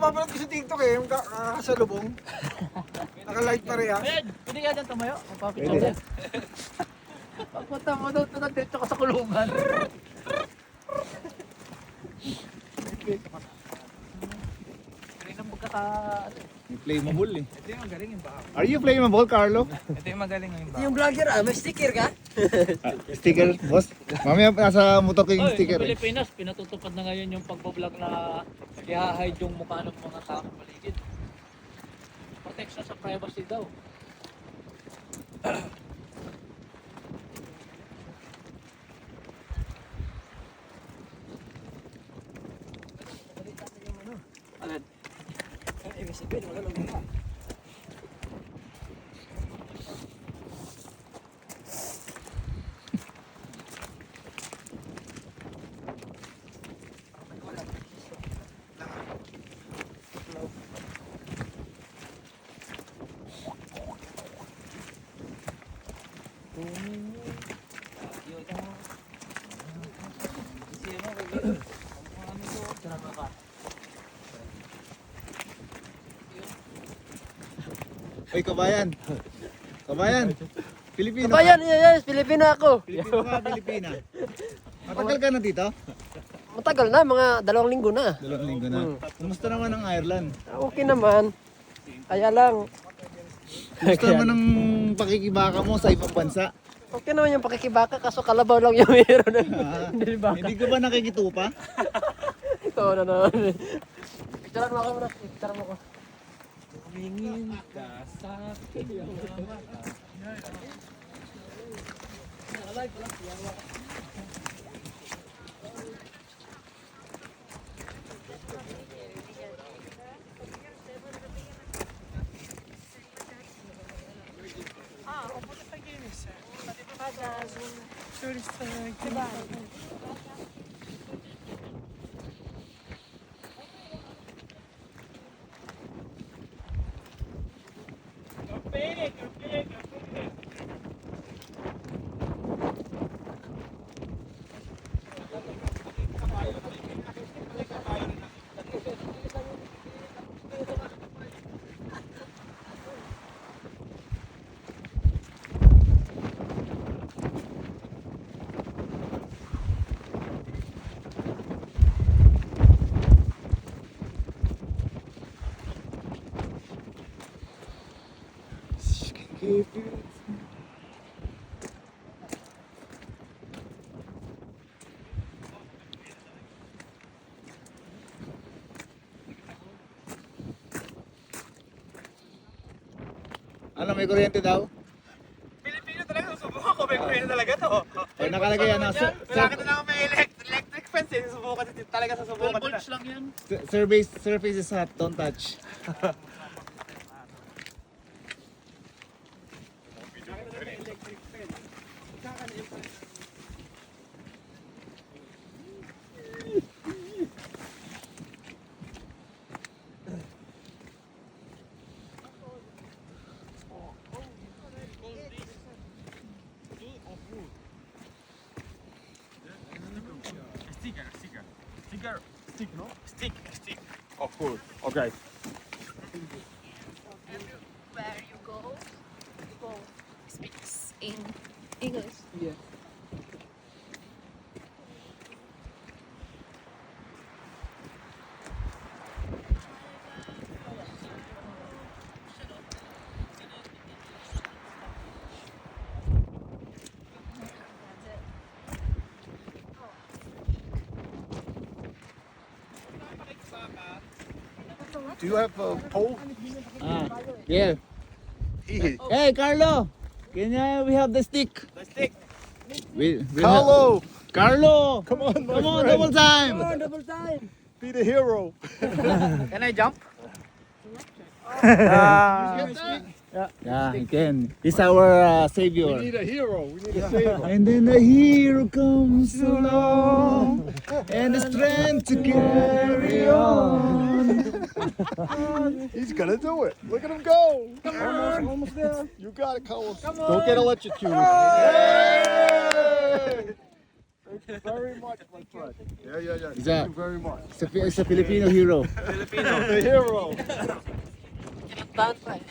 napapanood ko sa TikTok eh, yung kakasalubong. Naka-live pa rin ah. Ayan, pwede ka dyan tumayo. Magpapicture dyan. Pagpunta mo doon, dito ka sa kulungan. Galing ng pagkaka... Yung flammable eh. Ito yung magaling yung baka. Are you flammable, Carlo? Ito yung magaling yung baka. Yung vlogger may sticker ka? Sticker, boss? Mamaya nasa motor ko yung Oy, sticker sa eh. Pilipinas, pinatutupad na ngayon yung pagbablog na i-hide yung mukha ng mga tao sa paligid. Protection sa privacy daw. Alin? Ibig sabihin, wala lang mukha. Uy, kabayan. Kabayan. Pilipino Kabayan, yes, Pilipino ako. Pilipino ka, Pilipina. Matagal ka na dito? Matagal na, mga 2 linggo na. 2 linggo na. Kumusta naman ang Ireland? Okay naman. Kaya lang, Kumusta naman ang pakikibaka mo sa ibang bansa? okay naman yung pakikibaka, kaso kalabaw lang yung meron. Ah, Hindi ba? hindi ka ba nakikitupa? Ito na naman. Picturean mo ako muna. Picturean mo ko. Tumingin ka sa akin. Ano, may kuryente daw? Pilipino talaga, susubukan ko. May kuryente talaga to. Ay, nakalagay ano, Malaki na lang may electric fence eh. Susubukan talaga sa 12 subukan volts lang yan. surface is hot, don't touch. Stick. Of course. Okay. Where you go speaks in English. Yeah. Do you have a pole? Ah, yeah. Hey, Carlo! We have the stick? The stick. Carlo! Carlo! Come on, my Come on, friend. double time! Double time. Be the hero. Can I jump? Yeah, he can. He's our savior. We need a hero. We need a savior. And then the hero comes along, and the strength to carry on. He's gonna do it. Look at him go. Come on. Almost there. You got it, Carlos. Don't get electrocuted. Hey! very much, my friend. Yeah. Is Thank that- you very much. It's a Filipino hero. The hero. Kinantahan pa eh.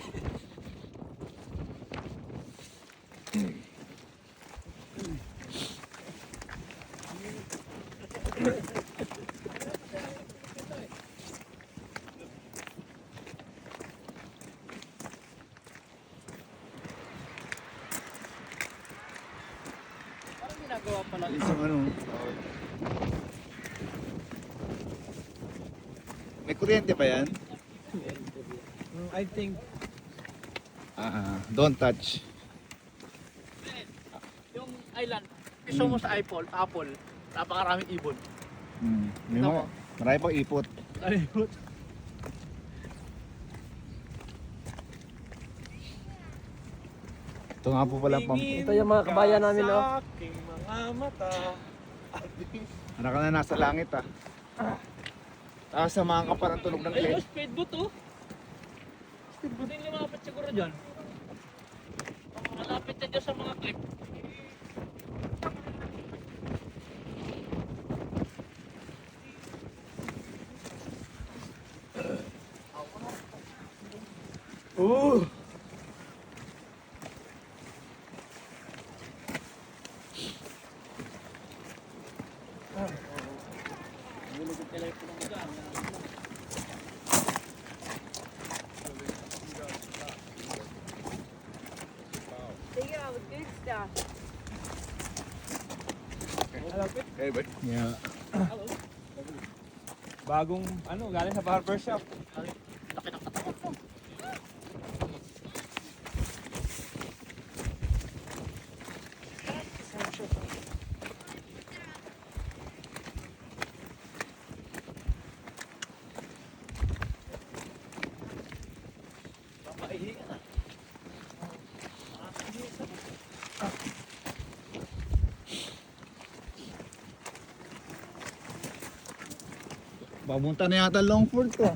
Parang ginagawa pala. Isang ano. May kuryente ba yan? I think Don't touch. yung island, piso mo sa Apple, napakaraming ibon. May mga, marami pang ipot. Ayun. Ito nga po pala pang... Ito yung mga kabayan namin, no? aking mga mata. Ano ka na nasa langit ah. Tapos samahan ka pa ng tunog ng Ayun, clip. speedboat oh. Speedboat. Hindi lumapit siguro dyan. Malapit na dyan sa mga clip. Oo! Take out good stuff. Hey, but Yeah. Bagong ano, galing sa barbershop. Papunta na yata Longford to.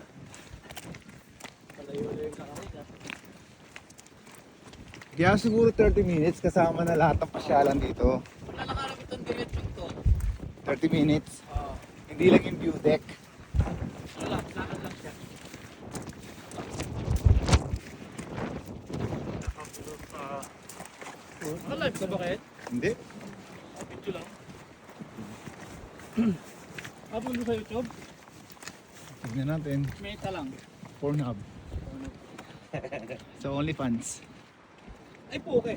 Kaya siguro 30 minutes kasama na lahat ng pasyalan dito. Lalakaran itong diretsyon to. 30 minutes. Hindi lang yung view deck. Wala, lakad lang siya. Live ka ba kahit? Hindi. Video lang. Upload mo sa YouTube? Tignan natin. Meta lang. Pornhub. So OnlyFans. Ay po, okay.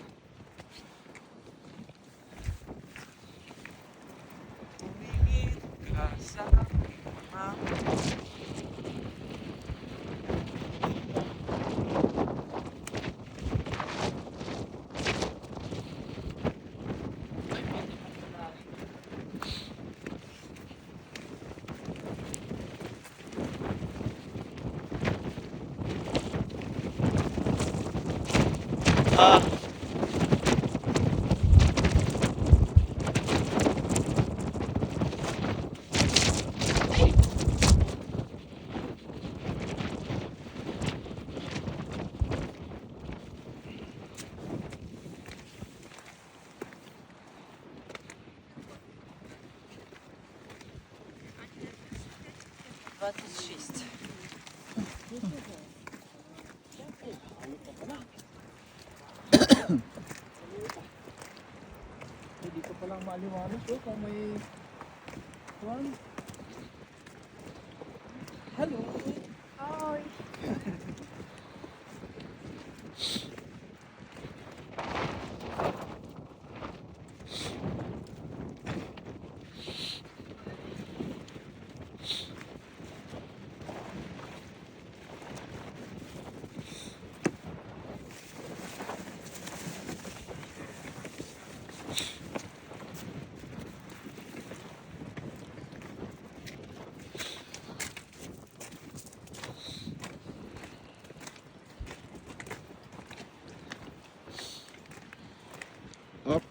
Hindi ko palang maliwanag to kung may... Hello! Hi. Up,